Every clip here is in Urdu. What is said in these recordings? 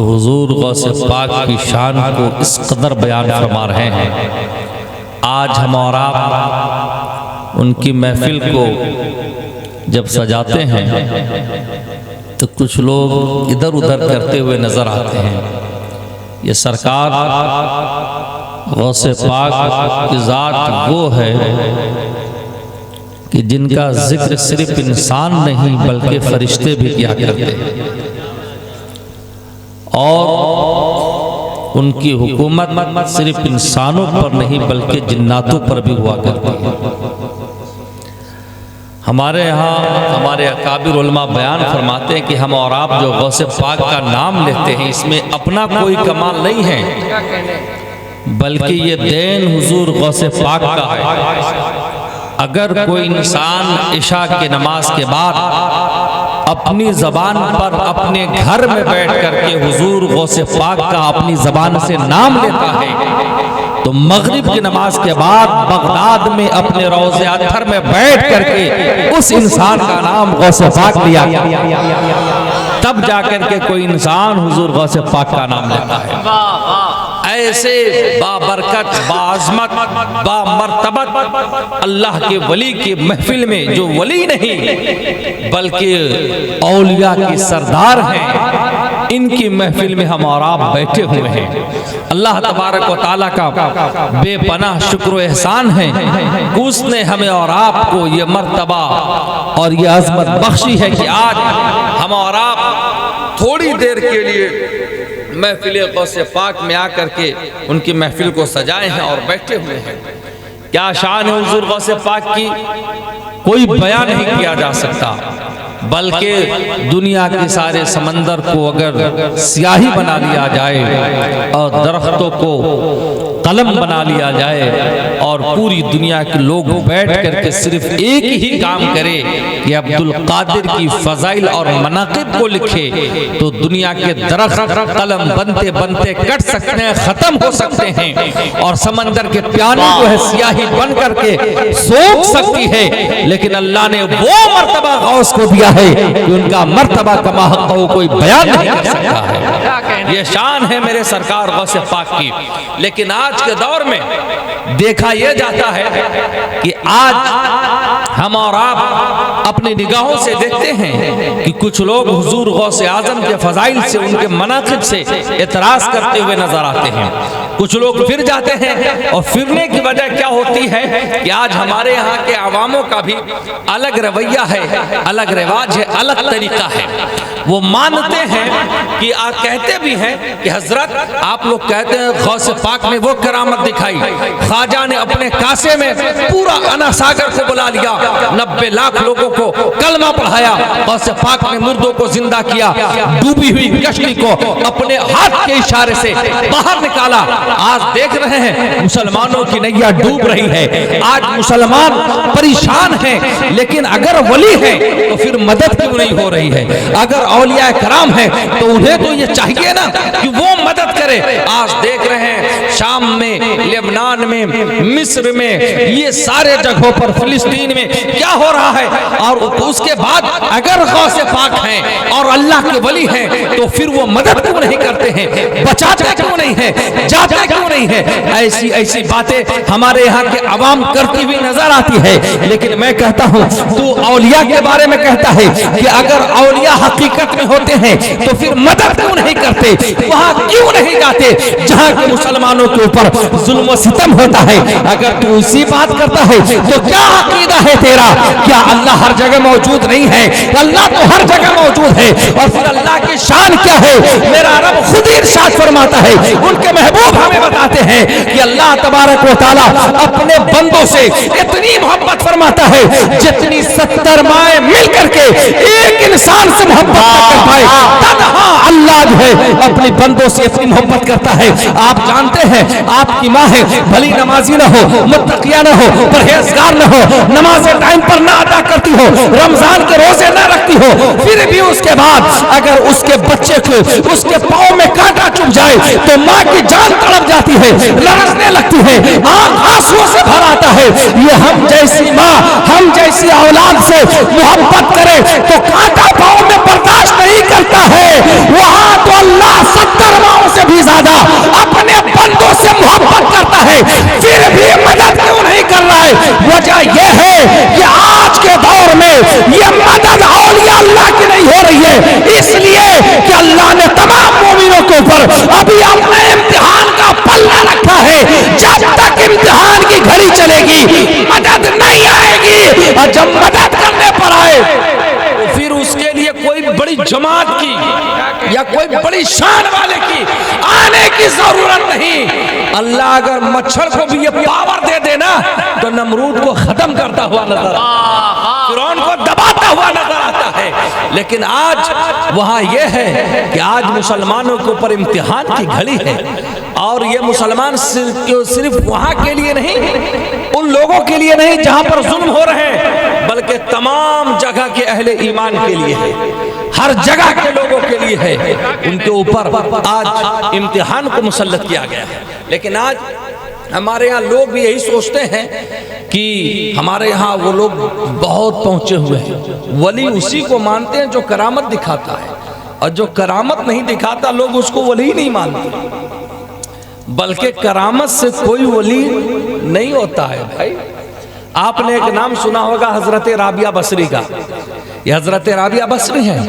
حضور غوث پاک کی شان کو اس قدر بیان فرما رہے ہیں۔ آج ہم اور آپ ان کی محفل کو جب سجاتے ہیں تو کچھ لوگ ادھر ادھر کرتے ہوئے نظر آتے ہیں۔ یہ سرکار غوث پاک کی ذات وہ ہے کہ جن کا ذکر صرف انسان نہیں بلکہ فرشتے بھی کیا کرتے ہیں، اور ان کی حکومت صرف انسانوں پر نہیں بلکہ جناتوں پر بھی ہوا کرتی ہے۔ ہمارے ہاں ہمارے اکابر علماء بیان فرماتے ہیں کہ ہم اور آپ جو غوث پاک کا نام لیتے ہیں اس میں اپنا کوئی کمال نہیں ہے بلکہ یہ دین حضور غوث پاک کا ہے۔ اگر کوئی انسان عشاء کی نماز کے بعد اپنی زبان پر اپنے گھر میں بیٹھ کر کے حضور غوث پاک کا اپنی زبان سے نام لیتا ہے تو مغرب کی نماز کے بعد بغداد میں اپنے روضہ اطہر میں بیٹھ کر کے اس انسان کا نام غوث پاک لیا، تب جا کر کے کوئی انسان حضور غوث پاک کا نام لیتا ہے۔ ایسے بابرکت، باعظمت، بامرتبت اللہ کے ولی کی محفل میں جو ولی نہیں بلکہ اولیاء کی سردار ہیں، ان کی محفل میں ہم اور آپ بیٹھے ہوئے ہیں۔ اللہ تبارک و تعالیٰ کا بے پناہ شکر و احسان ہے کہ اس نے ہمیں اور آپ کو یہ مرتبہ اور یہ عظمت بخشی ہے کہ آج ہم اور آپ تھوڑی دیر کے لیے محفل غوث پاک میں آ کر کے ان کی محفل کو سجائے ہیں اور بیٹھے ہوئے ہیں۔ کیا شان ہے حضور غوث پاک کی، کوئی بیان نہیں کیا جا سکتا، بلکہ دنیا کے سارے سمندر کو اگر سیاہی بنا لیا جائے اور درختوں کو قلم بنا لیا جائے اور پوری دنیا کے لوگ بیٹھ کر کے صرف ایک ہی کام کرے کہ عبدالقادر کی فضائل اور مناقب کو لکھے تو دنیا کے درخت قلم بنتے بنتے کٹ سکتے ہیں، ختم ہو سکتے ہیں، اور سمندر کے پیانے جو ہے سیاہی بن کر کے سوکھ سکتی ہے، لیکن اللہ نے وہ مرتبہ غوث کو دیا ہے کہ ان کا مرتبہ کما حق ہو کوئی بیان نہیں کر سکتا ہے۔ یہ شان ہے میرے سرکار غوث پاک کی۔ لیکن آج کے دور میں دیکھا یہ جاتا ہے کہ آج ہم اور آپ اپنی نگاہوں سے دیکھتے ہیں کہ کچھ لوگ حضور غوث اعظم کے فضائل سے، ان کے مناقب سے اعتراض کرتے ہوئے نظر آتے ہیں۔ کچھ لوگ پھر جاتے ہیں، اور پھرنے کی وجہ کیا ہوتی ہے کہ آج ہمارے یہاں کے عواموں کا بھی الگ رویہ ہے، الگ رواج ہے، الگ طریقہ ہے۔ وہ مانتے ہیں کہ کہتے بھی ہیں کہ حضرت آپ لوگ کہتے ہیں غوث پاک نے وہ کرامت دکھائی، خواجہ نے اپنے کاسے میں پورا انا ساگر کو بلا لیا، 90 لاکھ لوگوں کو کلمہ پڑھایا، غوث پاک نے مردوں کو زندہ کیا، ڈوبی ہوئی کشتی کو اپنے ہاتھ کے اشارے سے باہر نکالا۔ آج دیکھ رہے ہیں مسلمانوں کی نیا ڈوب رہی ہے، آج مسلمان پریشان ہیں، لیکن اگر ولی ہیں تو پھر مدد کیوں نہیں ہو رہی ہے؟ اگر اولیاء کرام ہیں تو انہیں تو یہ چاہیے نا کہ وہ مدد کرے۔ آج دیکھ رہے ہیں شام میں، لبنان میں، مصر میں، یہ سارے جگہوں پر، فلسطین میں کیا ہو رہا ہے، اور اس کے بعد اگر غوث پاک ہیں اور اللہ کے ولی ہیں تو پھر وہ مدد کیوں نہیں کرتے ہیں، بچاتے کیوں نہیں ہیں، جاتے کیوں نہیں ہیں؟ ایسی باتیں ہمارے یہاں کے عوام کرتی ہوئی نظر آتی ہے۔ لیکن میں کہتا ہوں تو اولیاء کے بارے میں کہتا ہے کہ اگر اولیاء حقیقت میں ہوتے ہیں تو پھر مدد کیوں نہیں کرتے، وہاں کیوں نہیں جاتے جہاں کے مسلمانوں کے اوپر ظلم و ستم ہوتا ہے؟ اگر تو اسی بات کرتا ہے تو کیا عقیدہ ہے تیرا؟ کیا اللہ ہر جگہ موجود نہیں ہے؟ اللہ تو ہر جگہ موجود ہے، اور پھر اللہ کی شان کیا ہے؟ میرا رب خود ہی ارشاد فرماتا ہے، ان کے محبوب ہمیں بتاتے ہیں کہ اللہ تبارک و تعالیٰ اپنے بندوں سے اتنی محبت فرماتا ہے جتنی 70 مائیں مل کر کے ایک انسان سے محبت نہ کر پائے، تنہا اللہ جو ہے اپنی بندوں سے اتنی محبت کرتا ہے۔ آپ جانتے ہیں آپ کی ماں ہے، بھلی نمازی نہ ہو، متقیہ نہ ہو، پرہیزگار نہ ہو، نماز ٹائم پر نہ ادا کرتی ہو، رمضان کے روزے نہ رکھتی ہو، پھر بھی اس کے بعد اگر اس کے بچے کو اس کے پاؤں میں کانٹا چبھ جائے تو ماں کی جان تڑپ جاتی ہے، لرزنے لگتی ہے، آنکھ آنسوں سے بھر آتا ہے۔ یہ ہم جیسی ماں، ہم جیسی اولاد سے محبت کرے تو کانٹا پاؤں میں برداشت نہیں کرتا ہے، وہاں تو اللہ سب یہ مدد اولیاء اللہ کی نہیں ہو رہی ہے، اس لیے کہ اللہ نے تمام مومنوں کے اوپر ابھی اپنے امتحان کا پلہ رکھا ہے. جب تک امتحان کی گھڑی چلے گی مدد نہیں آئے گی، اور جب مدد کرنے پر آئے پھر اس کے لیے کوئی بڑی جماعت کی یا کوئی بڑی شان والے کی آنے کی ضرورت نہیں. اللہ اگر مچھر کو بھی یہ پاور دے دے نا تو نمرود کو ختم کرتا ہوا نظر آتا، فرعون کو دباتا ہوا نظر آتا ہے. لیکن آج وہاں یہ ہے کہ آج مسلمانوں کے اوپر امتحان کی گھڑی ہے، اور یہ مسلمان صرف وہاں کے لیے نہیں، ان لوگوں کے لیے نہیں جہاں پر ظلم ہو رہے ہیں، بلکہ تمام جگہ کے اہل ایمان کے لیے ہے، ہر جگہ کے لوگوں کے لیے ہے. ان کے اوپر آج امتحان کو مسلط کیا گیا ہے. لیکن آج ہمارے یہاں لوگ بھی یہی سوچتے ہیں کہ ہمارے یہاں وہ لوگ بہت پہنچے ہوئے ہیں، ولی اسی کو مانتے ہیں جو کرامت دکھاتا ہے، اور جو کرامت نہیں دکھاتا لوگ اس کو ولی نہیں مانتے. بلکہ کرامت سے کوئی ولی نہیں ہوتا ہے. بھائی آپ نے ایک نام سنا ہوگا حضرت رابعہ بصری کا. یہ حضرت رابعہ بصری ہیں.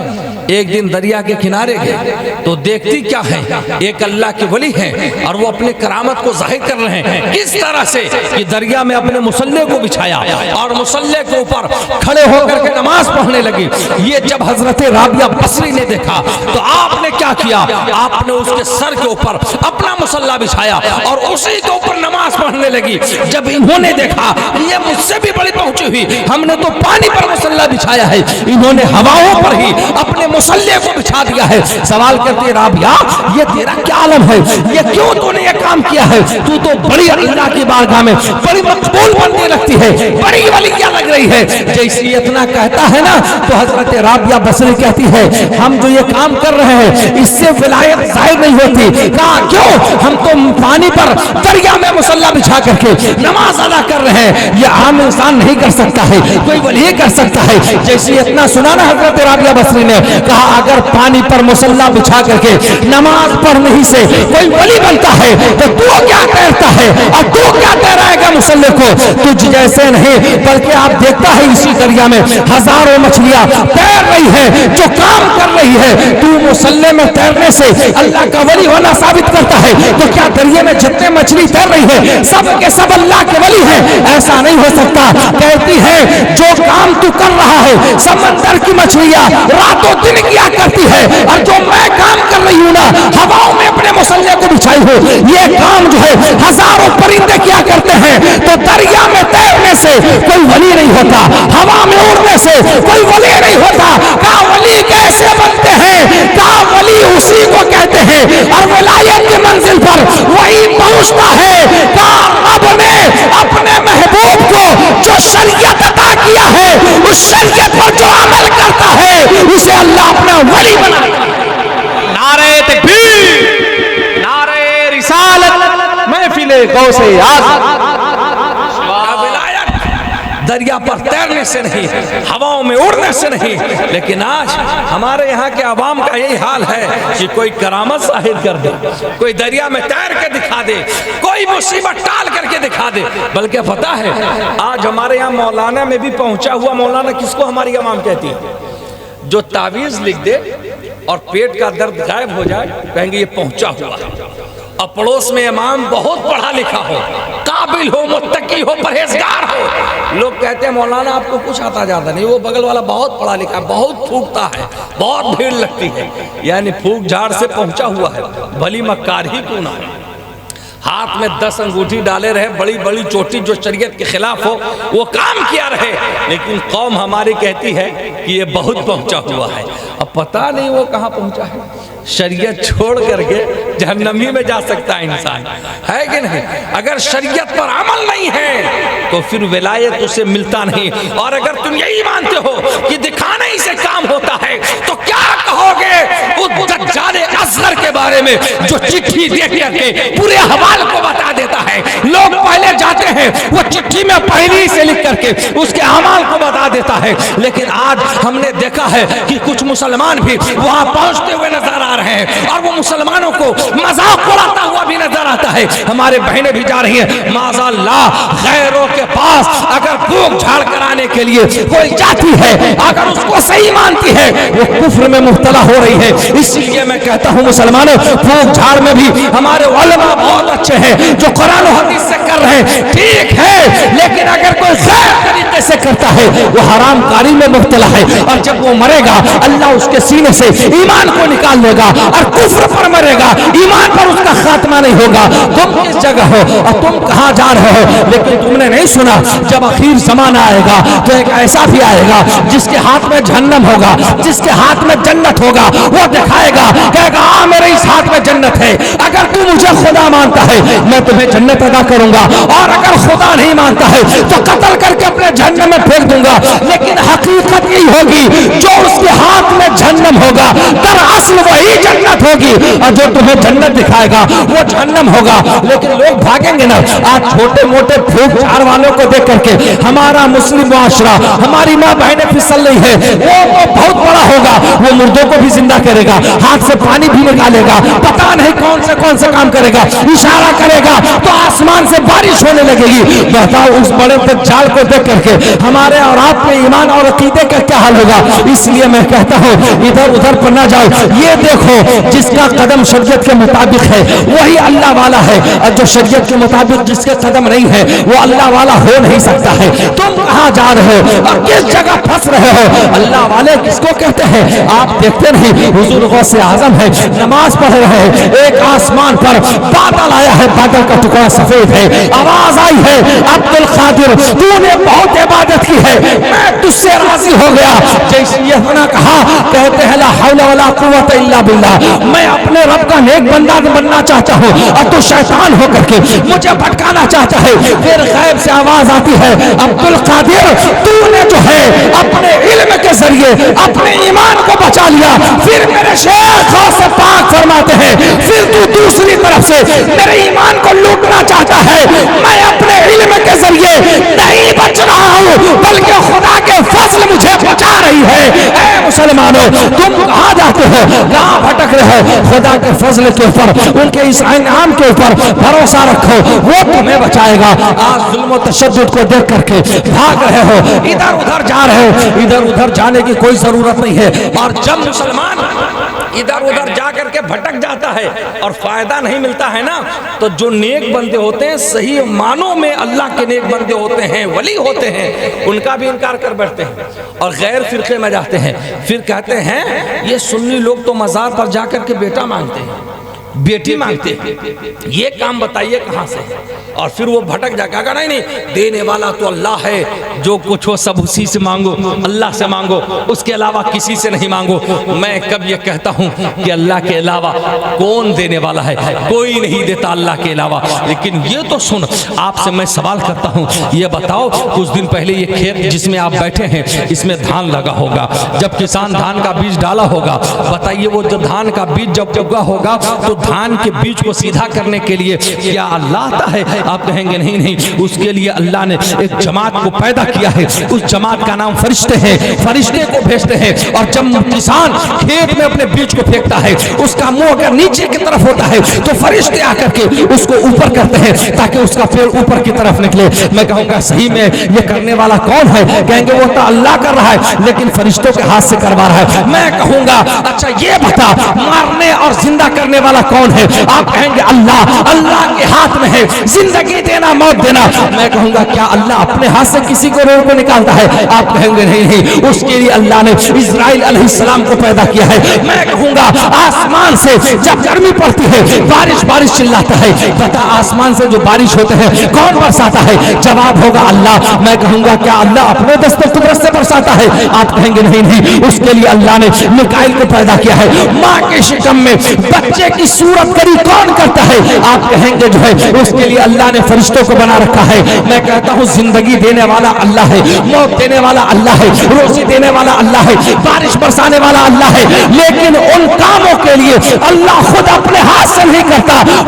ایک دن دریا کے کنارے گئے تو دیکھتی کیا ہے، ایک اللہ کے ولی ہیں اور وہ اپنے کرامت کو ظاہر کر رہے ہیں. کس طرح سے کہ دریا میں اپنے مصلے کو بچھایا اور مصلے کے اوپر کھڑے ہو کر کے نماز پڑھنے لگی. یہ جب حضرت رابعہ بصری نے دیکھا تو آپ نے کیا کیا، آپ نے اس کے سر کے اوپر اپنا مصلہ بچھایا اور اسی کے اوپر نماز پڑھنے لگی. جب انہوں نے دیکھا یہ مجھ سے بھی بڑی پہنچی ہوئی، ہم نے تو پانی پر مصلہ بچھایا ہے، انہوں نے ہواؤں پر ہی اپنے مصلے کو بچھا دیا ہے. سوال کرتے رابعہ یہ تیرا کیا عالم ہے، یہ کیوں تو نے یہ کام کیا ہے، تو بڑی اللہ کی بارگاہ میں بڑی مقبول بننے لگتی ہے، بڑی ولیہ لگ رہی ہے. جیسی اتنا کہتا ہے نا تو حضرت رابعہ بصری کہتی ہے ہم جو یہ کام کر رہے ہیں اس سے ولایت ظاہر نہیں ہوتی. کہا کیوں، ہم تو پانی پر دریا میں مصلہ بچھا کر کے نماز ادا کر رہے ہیں، یہ عام انسان نہیں کر سکتا ہے، کوئی ولی کر سکتا ہے. جیسی اتنا سنا نا حضرت رابعہ بصری نے کہا اگر پانی پر مصلہ بچھا کر کے نماز پڑھنے ہی سے کوئی ولی بنتا ہے تو تو کیا کہتا ہے، اور تو کیا کہہ رہے گا مصلے کو، تجھ جیسے نہیں. بلکہ آپ دیکھتا ہے اسی دریا میں ہزاروں مچھلیاں تیر رہی ہے جو کام کر رہی ہے، تو مصلے میں تیرنے سے اللہ کا ولی ہونا ثابت کرتا ہے. تو کیا دریا میں جتنے مچھلی تیر رہی ہے سب کے سب اللہ کے ولی ہیں؟ ایسا نہیں ہو سکتا. کہتی ہے جو کام تو کر رہا ہے سمندر کی مچھلیاں راتوں دن کیا کرتی ہے، اور جو میں کام کر رہی ہوں نا ہواؤں میں اپنے مصلے کو بچھائی ہوں یہ کام جو ہے ہزاروں پرندے کیا کرتے ہیں. تو دریا میں تیرنے سے کوئی ولی نہیں ہوتا، ہوا میں اڑنے سے کوئی ولی نہیں ہوتا. کہا ولی کیسے بنتے ہیں، کہا ولی اسی کو کہتے ہیں اور ولایت کی منزل پر وہی پہنچتا ہے. کہا رب نے اپنے محبوب کو جو شریعت عطا کیا ہے اس شریعت پر جو عمل کرتا ہے اسے اللہ اپنا ولی بناتا ہے. نعرہ تکبیر، نعرہ رسالت، محفل غوث اعظم. دریا پر تیرنے سے نہیں، ہواؤں میں اڑنے سے نہیں. لیکن آج ہمارے یہاں کے عوام کا یہی حال ہے کہ کوئی کرامت ظاہر کر دے، کوئی دریا میں تیر کے دکھا دے، کوئی مصیبت ٹال کر کے دکھا دے. بلکہ پتہ ہے آج ہمارے یہاں مولانا میں بھی پہنچا ہوا، مولانا کس کو ہماری عوام کہتی ہے، جو تعویذ لکھ دے اور پیٹ کا درد غائب ہو جائے کہیں گے یہ پہنچا ہوا. اور پڑوس میں امام بہت پڑھا لکھا ہو، قابل ہو، متقی ہو، پرہیزگار ہو، لوگ کہتے ہیں مولانا آپ کو کچھ آتا جاتا نہیں، وہ بغل والا بہت پڑھا لکھا ہے، بہت پھونکتا ہے، بہت بھیڑ لگتی ہے. یعنی پھونک جھاڑ سے پہنچا ہوا ہے، بھلی مکار ہی کیوں نہ ہے. ہاتھ میں 10 انگوٹھی ڈالے رہے، بڑی بڑی چوٹی جو شریعت کے خلاف ہو وہ کام کیا رہے، لیکن قوم ہماری کہتی ہے کہ یہ بہت پہنچا ہوا ہے. اب پتہ نہیں وہ کہاں پہنچا ہے. شریعت چھوڑ کر کے جہنمی میں جا سکتا ہے انسان، ہے کہ نہیں؟ اگر شریعت پر عمل نہیں ہے تو پھر ولایت اسے ملتا نہیں. اور اگر تم یہی مانتے ہو کہ دکھانے ہی سے کام ہوتا ہے تو کیا کہو گے اس دجال اصغر کے بارے میں جو چٹھی دیکھ کر کے پورے حوال کو بتا دیتا ہے؟ لوگ پہلے جاتے ہیں وہ چٹھی میں پہلی سے لکھ کر کے اس کے اعمال کو بتا دیتا ہے. لیکن آج ہم نے دیکھا ہے کہ کچھ مسلمان بھی وہاں پہنچتے ہوئے نظر آ رہے ہیں اور وہ مسلمانوں کو مذاق اڑاتا ہوا بھی نظر آتا ہے، ہمارے بہنیں بھی جا رہی ہیں معاذ اللہ غیروں کے پاس اگر پھونک جھاڑ کرانے کے لیے کوئی جاتی ہے، اگر اس کو صحیح مانتی ہے وہ کفر میں مبتلا ہو رہی ہے۔ اس لیے میں کہتا ہوں مسلمانوں، پھونک جھاڑ میں بھی ہمارے علماء بہت اچھے ہیں جو قرآن و حدیث سے کر رہے ہیں، ٹھیک ہے، لیکن اگر کوئی غیر طریقے سے کرتا ہے وہ حرام کاری میں مبتلا ہے، اور جب وہ مرے گا اللہ اس کے سینے سے ایمان کو نکال لے گا اور کفر پر مرے گا، ایمان پر اس کا خاتمہ نہیں ہوگا۔ تم کس جگہ ہو اور تم کہاں جا رہے ہو؟ لیکن تم نے نہیں سنا جب اخیر زمانہ آئے گا تو ایک ایسا بھی آئے گا جس کے ہاتھ میں جہنم ہوگا، جس کے ہاتھ میں جنت ہوگا، وہ دکھائے گا، کہے گا ہاں میرے اس ہاتھ میں جنت ہے، اگر تو مجھے خدا مانتا ہے میں تمہیں جنت عطا کروں گا، اور اگر خدا نہیں مانتا ہے تو قتل کر کے اپنے جہنم میں پھینک دوں گا۔ لیکن حقیقت یہی ہوگی جو اس کے ہاتھ میں جہنم ہوگا دراصل وہی جنت ہوگی، اور جو تمہیں جنت دکھائے گا وہ جہنم ہوگا۔ لیکن لوگ بھاگیں گے نا، آج چھوٹے موٹے پھونک جھاڑ والوں کو دیکھ کر کے ہمارا مسلم معاشرہ، ہماری ماں بہنیں پھسل رہی ہے، وہ بہت بڑا ہوگا، وہ مردوں کو بھی زندہ کرے گا، ہاتھ سے پانی بھی نکالے گا، پتہ نہیں کون سے کام کرے گا، اشارہ کرے گا تو آسمان سے بارش ہونے لگے گی۔ بتاؤ اس بڑے دجال کو دیکھ کر کے ہمارے اور آپ کے ایمان اور عقیدے کا کیا حال ہوگا؟ اس لیے میں کہتا ہوں ادھر ادھر پر نہ جاؤ، یہ دیکھو جس کا قدم شریعت کے مطابق ہے وہی اللہ والا ہے، اور جو شریعت کے مطابق جس کے قدم نہیں ہے وہ اللہ والا ہو نہیں سکتا ہے۔ تم کہاں جا رہے ہو اور کس جگہ پھنس رہے ہو؟ اللہ والے کس کو کہتے ہیں؟ آپ دیکھتے نہیں حضور غوث اعظم ہے، نماز پڑھ رہے ہیں، ایک آسمان پر بادل آیا ہے، بادل کا ٹکڑا سفید ہے، آواز آئی ہے عبد القادر تو نے بہت عبادت کی ہے، میں تجھ سے راضی ہو گیا۔ جیسے یہ نہ کہا، کہتے ہیں لا حول ولا قوت الا باللہ، میں اپنے رب کا نیک بندہ بننا چاہتا ہوں اور تو شیطان ہو کر کے مجھے بھٹکانا چاہتا ہے۔ پھر غیب سے آواز آتی ہے عبد القادر تو نے جو ہے اپنے علم کے ذریعے اپنے ایمان کو بچا لیا، پھر میرے شیخ غوث پاک فرماتے ہیں پھر تو دوسری طرف سے میرے ایمان کو لوٹنا چاہتا ہے، میں اپنے علم کے ذریعے نہیں بچ رہا ہوں بلکہ خدا کے فضل مجھے بچا رہی ہے۔ اے مسلمانوں تم کہاں جاتے ہو، کہاں بھٹک رہے ہو؟ خدا کے فضل کے اوپر، ان کے اس انعام کے اوپر بھروسہ رکھو، وہ تمہیں بچائے گا۔ آج ظلم و تشدد کو دیکھ کر کے بھاگ رہے ہو، ادھر ادھر جا رہے ہو، ادھر ادھر جانے کی کوئی ضرورت نہیں ہے۔ اور جب مسلمان ادھر ادھر جا کر کے بھٹک جاتا ہے اور فائدہ نہیں ملتا ہے نا، تو جو نیک بندے ہوتے ہیں، صحیح معنوں میں اللہ کے نیک بندے ہوتے ہیں، ولی ہوتے ہیں، ان کا بھی انکار کر بیٹھتے ہیں اور غیر فرقے میں جاتے ہیں، پھر کہتے ہیں یہ سنی لوگ تو مزار پر جا کر کے بیٹا مانگتے ہیں، بیٹی مانگتے ہیں، یہ کام بتائیے کہاں سے؟ اور پھر وہ بھٹک جا کے نہیں نہیں دینے والا تو اللہ ہے، جو کچھ ہو سب اسی سے مانگو، اللہ سے مانگو، اس کے علاوہ کسی سے نہیں مانگو۔ میں کب یہ کہتا ہوں کہ اللہ کے علاوہ کون دینے والا ہے؟ کوئی نہیں دیتا اللہ کے علاوہ۔ لیکن یہ تو سن، آپ سے میں سوال کرتا ہوں، یہ بتاؤ کچھ دن پہلے یہ کھیت جس میں آپ بیٹھے ہیں اس میں دھان لگا ہوگا، جب کسان دھان کا بیج ڈالا ہوگا، بتائیے وہ جو دھان کا بیج جب اگا ہوگا تو دھان کے بیج کو سیدھا کرنے کے لیے کیا اللہ آتا ہے؟ آپ کہیں گے نہیں نہیں، اس کے لیے اللہ نے ایک جماعت کو پیدا کیا ہے، اس جماعت کا نام فرشتے ہیں، فرشتے کو بھیجتے ہیں، اور جب کسان کھیت میں اپنے بیج کو پھینکتا ہے اس کا منہ اگر نیچے کی طرف ہوتا ہے تو فرشتے آ کر کے اس کو اوپر کرتے ہیں تاکہ اس کا پیر اوپر کی طرف نکلے۔ میں کہوں گا صحیح میں یہ کرنے والا کون ہے؟ کہیں گے وہ تو اللہ کر رہا ہے لیکن فرشتوں کے ہاتھ سے کروا رہا ہے۔ میں کہوں گا اچھا یہ بتا مارنے اور زندہ کرنے والا کون ہے؟ آپ کہیں گے اللہ، اللہ کے ہاتھ میں ہے زندگی دینا موت دینا۔ میں کہوں گا کیا اللہ اپنے ہاتھ سے کسی کو روح کو نکالتا ہے؟ آپ کہیں گے نہیں نہیں، اس کے لیے اللہ نے اسرائیل علیہ السلام کو پیدا کیا ہے۔ میں کہوں گا آسمان سے جب گرمی پڑتی ہے بارش چلاتا ہے، پتہ آسمان سے جو بارش ہوتے ہیں کون برساتا ہے؟ جواب ہوگا اللہ۔ میں کہوں گا کیا اللہ اپنے دست و قدرت سے برساتا ہے؟ آپ کہیں گے نہیں نہیں، اس کے لیے اللہ نے میکائیل کو پیدا کیا ہے۔ ماں کے شکم میں بچے کی صورت کری کون کرتا ہے؟ آپ کہیں گے جو ہے اس کے لیے اللہ نے فرشتوں کو بنا رکھا ہے۔ میں کہتا ہوں زندگی دینے والا اللہ ہے، موت دینے والا اللہ ہے، روزی دینے والا اللہ ہے، بارش برسانے والا اللہ ہے، لیکن ان کاموں کے لیے اللہ خود اپنے ہاتھ سے نہیں کرتا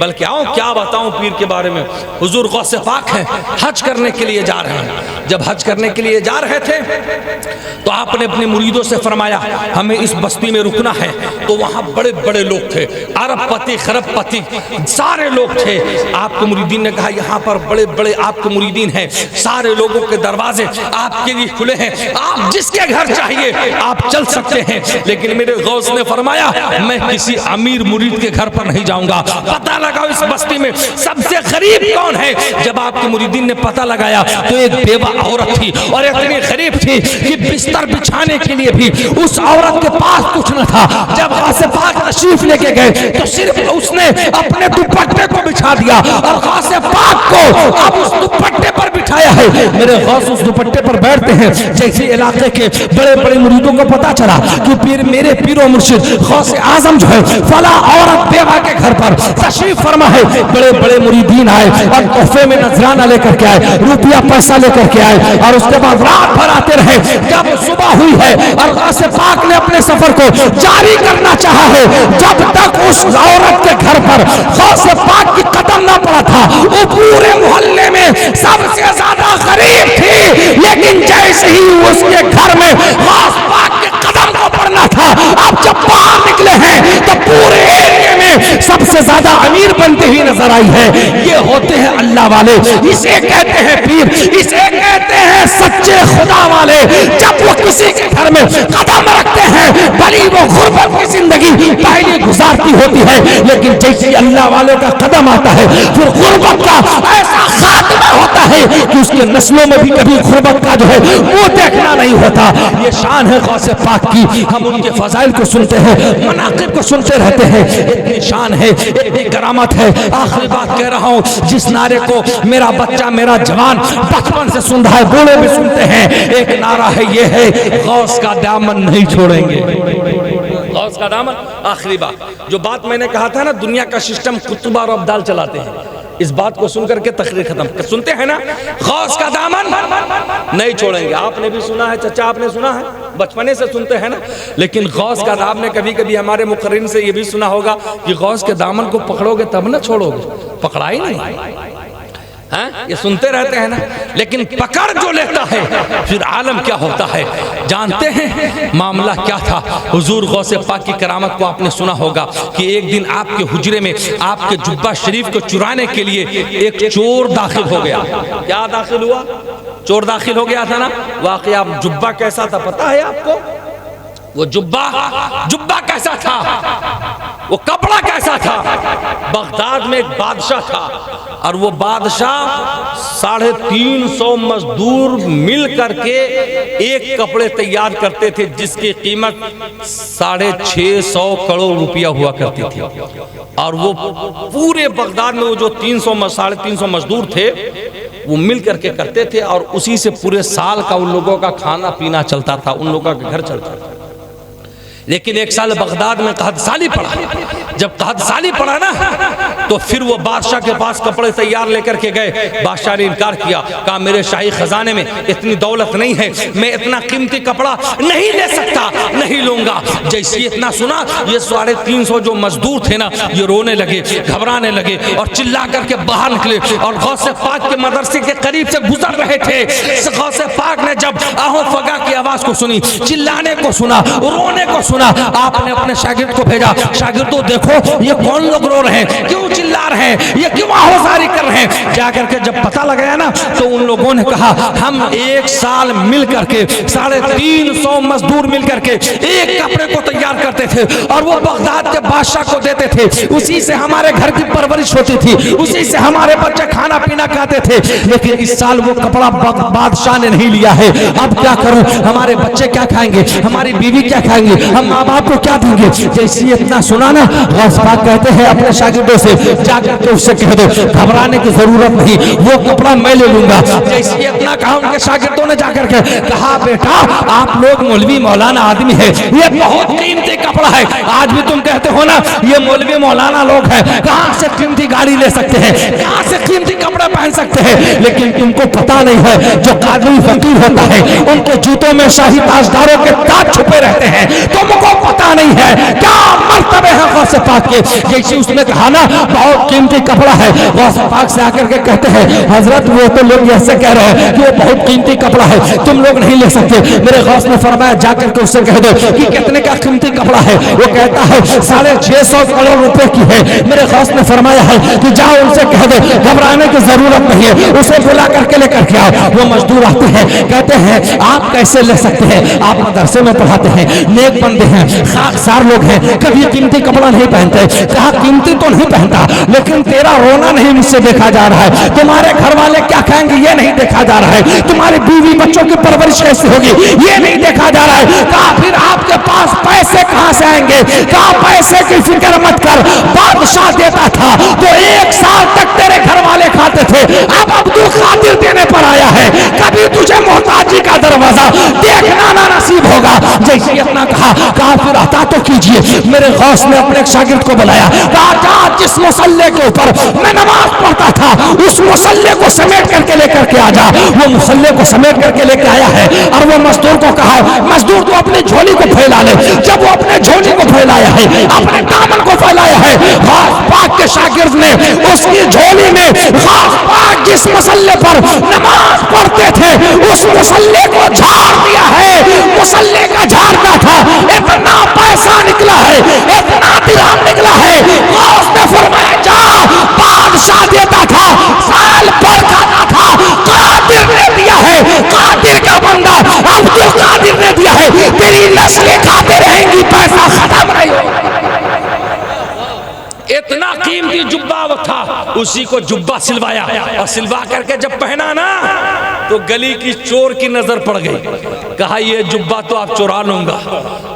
بلکہ آؤ کیا بتاؤں پیر کے بارے میں. حضور غوث پاک ہیں, حج کرنے کے لیے جا رہے ہیں. جب حج کرنے کے لیے جا رہے تھے تو آپ نے اپنے مریدوں سے فرمایا ہمیں اس بستی میں رکنا ہے. تو وہاں بڑے بڑے لوگ تھے, عرب پتی خرب پتی سارے لوگ تھے. آپ کے مریدین نے کہا یہاں پر بڑے بڑے آپ کے مریدین ہیں, سارے لوگوں کے دروازے آپ کے لیے کھلے ہیں, آپ جس کے گھر چاہیے آپ چل سکتے ہیں. لیکن میرے غوث نے فرمایا میں کسی امیر مرید کے گھر پر نہیں جاؤں گا. پتہ لگاؤ اس بستی میں سب سے غریب کون ہے. جب آپ کے مریدین نے پتہ لگایا تو ایک بیوہ عورت تھی, اور اتنی غریب تھی کہ بستر بچھانے کے لیے بھی اس عورت کے پاس کچھ نہ تھا. جب غوث پاک تشریف لے کے گئے تو صرف اس نے اپنے دوپٹے کو بچھا دیا, اور غوث پاک کو اب اس دوپٹے پر بٹھایا ہے. میرے غوث اس دوپٹے پر بیٹھتے ہیں. جیسے علاقے کے بڑے بڑے مریدوں کو پتا چلا کہ پیر میرے پیر و مرشد غوث اعظم جو ہے فلاں عورت بیوہ کے گھر پر تشریف فرما ہے, بڑے بڑے مریدین آئے اور تحفے میں نذرانہ لے کر کے آئے, روپیہ پیسہ لے کر کے آئے, اور اس کے بعد رات بھر آتے رہے. جب صبح ہوئی ہے اور غوث پاک نے اپنے سفر کو جاری کرنا چاہا ہے, جب تک اس عورت کے گھر پر غوث پاک کی قدم نہ پڑا تھا, وہ پورے محلے میں سب سے زیادہ غریب تھی. لیکن جیسے ہی اس کے گھر میں غوث پاک کے قدم کو پڑنا تھا, اب جب باہر نکلے ہیں تو پورے ایریے میں سب سے زیادہ امیر بنتے ہی نظر آئی ہے. یہ ہوتے ہیں اللہ والے, اسے کہتے ہیں پیر, اسے کہتے ہیں سچے خدا والے. جب وہ کسی کے گھر میں قدم رکھتے ہیں بھلی وہ غربت کی زندگی پہلے گزارتی ہوتی ہے, لیکن جیسے اللہ والے کا قدم آتا ہے پھر غربت کا ایسا خاتمہ ہوتا ہے کہ اس کے نسلوں میں بھی کبھی غربت کا جو ہے وہ دیکھنا نہیں ہوتا. یہ شان ہے غوث پاک کی. ہم ان کے فضائل کو سنتے ہیں, مناقب کو سنتے رہتے ہیں. اتنی شان ہے, اتنی کرامت ہے. آخری بات کہہ رہا ہوں, جس نعرے کو میرا بچہ میرا جوان بچپن سے سن رہا ہے, بوڑھے بھی سنتے ہیں, ایک نعرہ ہے, یہ ہے غوث کا دامن نہیں چھوڑیں گے. غوث کا دامن. آخری بات, جو بات میں نے کہا تھا نا دنیا کا سسٹم کتب اور ابدال چلاتے ہیں, اس بات کو سن کر کے تقریر ختم. سنتے ہیں نا غوث کا دامن نہیں چھوڑیں گے. آپ نے بھی سنا ہے, چچا آپ نے سنا ہے, بچپنے سے سنتے ہیں نا. لیکن غوث کا دامن نے کبھی کبھی ہمارے مقررین سے یہ بھی سنا ہوگا کہ غوث کے دامن کو پکڑو گے تب نہ چھوڑو گے. پکڑا ہی نہیں, یہ سنتے رہتے ہیں نا. لیکن پکڑ جو لیتا ہے پھر عالم کیا ہوتا ہے. جانتے ہیں معاملہ کیا تھا. حضور غوث پاک کی کرامت کو آپ نے سنا ہوگا کہ ایک دن آپ کے حجرے میں آپ کے جبہ شریف کو چرانے کے لیے ایک چور داخل ہو گیا. کیا داخل ہوا؟ چور داخل ہو گیا تھا نا. واقعہ جبہ کیسا تھا پتا ہے آپ کو؟ وہ جبہ کیسا تھا, وہ کپڑا کیسا تھا. بغداد میں ایک بادشاہ تھا, اور وہ بادشاہ 350 مزدور مل کر کے ایک کپڑے تیار کرتے تھے جس کی قیمت 650 کروڑ روپیہ ہوا کرتی تھی. اور وہ پورے بغداد میں وہ جو 350 مزدور تھے وہ مل کر کے کرتے تھے, اور اسی سے پورے سال کا ان لوگوں کا کھانا پینا چلتا تھا, ان لوگوں کا گھر چلتا تھا. لیکن ایک سال بغداد میں قحط سالی پڑا. جب قحط سالی پڑا نا تو پھر وہ بادشاہ کے پاس کپڑے تیار لے کر کے گئے. بادشاہ نے انکار کیا, کہا میرے شاہی خزانے میں اتنی دولت نہیں ہے, میں اتنا قیمتی کپڑا نہیں لے سکتا, نہیں لوں گا. جیسے اتنا سنا یہ 350 جو مزدور تھے نا یہ رونے لگے, گھبرانے لگے, اور چلا کر کے باہر نکلے. اور غوث پاک کے مدرسے کے قریب سے گزر رہے تھے. غوث پاک نے جب آہو فگا کی آواز کو سنی, چلانے کو سنا, رونے کو سنا, آپ نے اپنے شاگرد کو بھیجا, شاگردوں دیکھو یہ کون لوگ رو رہے ہیں, کیوں چلا رہے ہیں, یہ کیوں آہوزاری کر رہے ہیں. جا کر کے جب پتہ لگایا نا تو ان لوگوں نے کہا ہم ایک سال مل کر کے 350 مزدور مل کر کے ایک کپڑے کو تیار کرتے تھے, اور وہ بغداد کے بادشاہ کو دیتے تھے. اسی سے ہمارے گھر کی پرورش ہوتی تھی, اسی سے ہمارے بچے کھانا پینا کھاتے تھے. لیکن اس سال وہ کپڑا بادشاہ نے نہیں لیا ہے. اب کیا کروں, ہمارے بچے کیا کھائیں گے, ہماری بیوی کیا کھائیں گے, ہم ماں باپ کو کیا دیں گے. جیسی اتنا سنا نا غوث پاک کہتے ہیں اپنے شاگردوں سے جا کر کے اس سے کہہ دو گھبرانے کی ضرورت نہیں, وہ کپڑا میں لے لوں گا. جیسی اتنا کہا ان کے شاگردوں نے جا کر کے کہا بیٹا آپ لوگ مولوی مولانا آدمی ہے, یہ بہت قیمتی کپڑا ہے. آج بھی تم کہتے ہو نا یہ مولوی مولانا لوگ ہیں, کہاں سے قیمتی گاڑی لے سکتے ہیں, کہاں سے قیمتی کپڑا پہن سکتے ہیں. لیکن تم کو پتا نہیں ہے جو قادری فقیر ہوتا ہے ان کے جوتوں میں شاہی تاجداروں کے تاج چھپے رہتے ہیں. تم کو پتا نہیں ہے کیا مرتبے ہیں غوث غوث پاک کے، جیسے اس نے کہا نا بہت قیمتی کپڑا ہے، غوث پاک سے آ کر کے کہتے ہیں حضرت وہ تو لوگ ایسے کہہ رہے ہیں کہ وہ بہت قیمتی کپڑا ہے، تم لوگ نہیں لے سکتے۔ میرے غوث نے فرمایا جا کر کے اس سے کہہ دو کہ کتنے کا قیمتی کپڑا ہے؟ وہ کہتا ہے 650 کروڑ روپے کی ہے۔ میرے غوث نے فرمایا ہے کہ جاؤ ان سے کہہ دو گھبرانے کی ضرورت نہیں ہے، اسے بلا کر کے لے کر کے آؤ۔ وہ مزدور آتے ہیں، کہتے ہیں آپ کیسے لے سکتے ہیں؟ آپ مدرسے میں پڑھاتے ہیں، نیک بندے ہیں، خاکسار لوگ ہیں، کبھی قیمتی کپڑا نہیں پہنتے۔ کہا قیمتی تو نہیں پہنتا، لیکن تیرا رونا نہیں مجھ سے دیکھا جا رہا ہے، تمہارے گھر والے کیا کہیں گے یہ نہیں دیکھا جا رہا ہے، تمہاری بیوی بچوں کی پرورش کیسے ہوگی یہ نہیں دیکھا جا رہا ہے۔ کہا پھر آپ کے پاس پیسے کہاں سے آئیں گے؟ کہا پیسے کی فکر مت کر، بادشاہ دیتا تھا تو 1 سال تک تیرے گھر والے کھاتے تھے، اب عبد القادر دینے پر آیا ہے، کبھی تجھے محتاجی کا دروازہ دیکھنا نہ نصیب ہوگا۔ جیسے اتنا کہا پھر عطا تو کیجئے۔ میرے غوث نے اپنے ایک شاگرد کو بلایا، کہا جا جس مصلے کے اوپر میں نماز پڑھتا تھا اس مصلے کو سمیٹ کر کے لے کر کے آ جا۔ وہ مصلے کو سمیٹ کر کے لے کے آیا ہے اور وہ مزدور کو کہا مزدور تو اپنی جھولی کو پھیلا لے۔ جب وہ اپنے جھولی کو پھیلایا ہے، اپنے دامن کو پھیلایا ہے، غوث پاک کے شاگرد نے اس کی جھولی میں غوث پاک جس مصلے پر نماز پڑھتے تھے اس مصلے کو جھاڑ دیا ہے۔ مصلے کا جھاڑتا تھا، اتنا پیسہ نکلا ہے، اتنا درہم نکلا ہے۔ غوث نے فرمایا جا، بادشاہ دیتا تھا، سال بھر کھاتا تھا، قادر نے دیا ہے، قادر کا بندہ عبد القادر نے دیا ہے، تیری نسلیں کھاتے رہیں گی، پیسہ ختم نہیں ہوگا۔ اتنا قیمتی جبہ تھا، اسی کو جبہ سلوایا اور سلوا کر کے جب پہنا نا تو گلی کی چور کی نظر پڑ گئی۔ کہا یہ جبہ تو آپ چورا لوں گا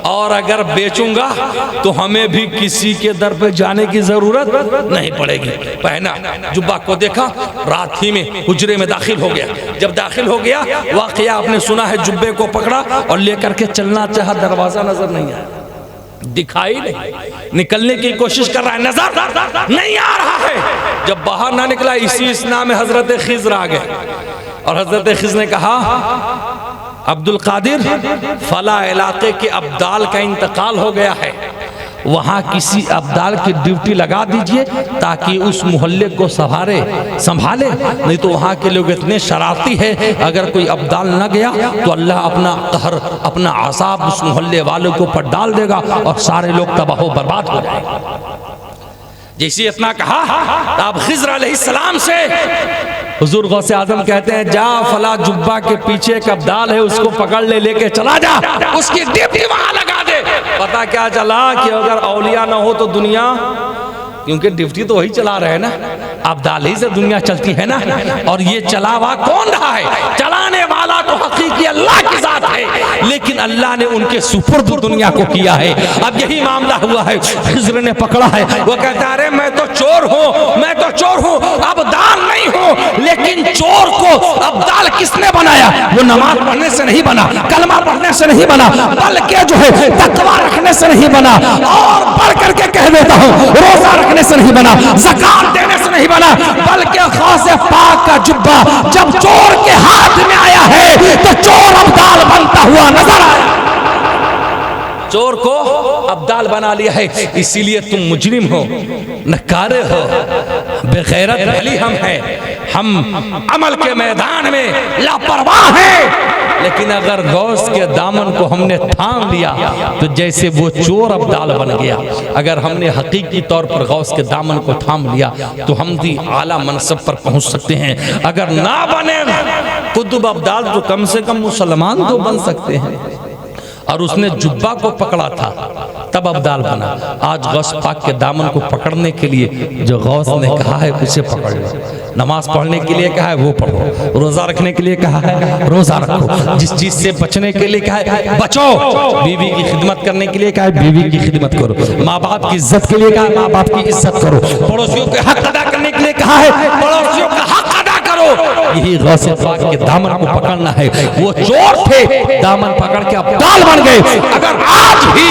اور اگر بیچوں گا تو ہمیں بھی کسی کے در پہ جانے کی ضرورت نہیں پڑے گی۔ پہنا، جبہ کو دیکھا، رات ہی میں حجرے میں داخل ہو گیا۔ جب داخل ہو گیا واقعہ آپ نے سنا ہے، جبے کو پکڑا اور لے کر کے چلنا چاہا، دروازہ نظر نہیں آیا، دکھائی نہیں، نکلنے کی کوشش کر رہا ہے، نظر نہیں آ رہا ہے۔ جب باہر نہ نکلا اسی اسنا میں حضرت خضر آ گئے اور حضرت خضر نے کہا عبد القادر فلاں علاقے کے ابدال کا انتقال ہو گیا ہے، وہاں کسی ابدال کی ڈیوٹی لگا دیجئے تاکہ اس محلے کو سنبھالے، نہیں تو وہاں کے لوگ اتنے شرارتی ہیں، اگر کوئی ابدال نہ گیا تو اللہ اپنا قہر، اپنا عذاب اس محلے والوں کو پر ڈال دے گا اور سارے لوگ تباہ و برباد ہو جائیں گے۔ جیسے اتنا کہا اب خضر علیہ السلام سے حضور غوث اعظم کہتے ہیں جا فلاں جبہ کے پیچھے ایک ابدال ہے، اس کو پکڑ لے کے چلا جا، اس کی ڈیوٹی وہاں لگا دے۔ پتا کیا چلا کہ اگر اولیاء نہ ہو تو دنیا، کیونکہ ڈیوٹی تو وہی چلا رہے ہیں نا، ابدال ہی سے دنیا چلتی ہے نا، اور یہ چلاوا کون رہا ہے؟ چلانے والا تو حقیقی اللہ کی ذات ہے، لیکن اللہ نے ان کے سپرد دنیا کو کیا ہے۔ اب یہی معاملہ ہوا ہے، خضر نے پکڑا ہے، وہ کہتا ہے ارے میں تو چور ہوں، میں تو چور ہوں، ابدال نہیں ہوں، لیکن چور کو ابدال کس نے بنایا؟ وہ نماز پڑھنے سے نہیں بنا، کلمہ پڑھنے سے نہیں بنا، بلکہ جو ہے تقویٰ رکھنے سے نہیں بنا، اور بڑھ کر کے کہہ دیتا ہوں روزہ رکھنے سے نہیں بنا، زکات دینے سے نہیں بنا، بلکہ غوث پاک کا جبہ جب چور کے ہاتھ میں آیا ہے تو چور ابدال بنتا ہوا نظر آیا۔ چور کو ابدال بنا لیا ہے، اسی لیے تم مجرم ہو، نکارے ہو، بے غیرت بھلی ہم ہیں، ہم عمل کے میدان میں لاپرواہ ہیں، لیکن اگر غوث کے دامن کو ہم نے تھام لیا تو جیسے وہ چور ابدال بن گیا۔ اگر ہم نے حقیقی طور پر غوث کے دامن کو تھام لیا تو ہم بھی اعلیٰ منصب پر پہنچ سکتے ہیں، اگر نہ بنے قطب ابدال تو کم سے کم مسلمان تو بن سکتے ہیں۔ اور اس نے جبہ کو پکڑا تھا تب ابدال بنا۔ آج غوث پاک کے دامن کو پکڑنے کے لیے جو غوث نے کہا ہے اسے پکڑ لو، نماز پڑھنے کے لیے کہا ہے وہ پڑھو، روزہ رکھنے کے لیے کہا ہے روزہ رکھو، جس چیز سے بچنے کے لیے کہا ہے بچو، بیوی کی خدمت کرنے کے لیے کہا ہے بیوی کی خدمت کرو، ماں باپ کی عزت کے لیے کہا ہے ماں باپ کی عزت کرو، پڑوسیوں کے حق ادا کرنے کے لیے کہا ہے پڑوسیوں کا حق ادا کرو۔ یہی غوث پاک کے دامن کو پکڑنا ہے۔ وہ چور تھے، دامن پکڑ کے ابدال بن گئے۔ اگر آج بھی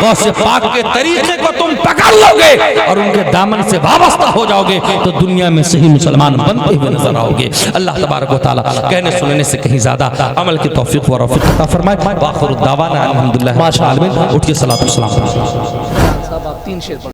غوث پاک کے طریقے کو تم پکڑ لو گے اور ان کے دامن سے وابستہ ہو جاؤ گے تو دنیا میں صحیح مسلمان بنتے ہوئے نظر آؤ گے۔ اللہ تبارک و تعالیٰ کہنے سننے سے کہیں زیادہ عمل کی توفیق و رفیق عطا فرمائے۔ وآخر الدعوانا الحمدللہ رب العالمین۔ اٹھ کے صلاۃ والسلام۔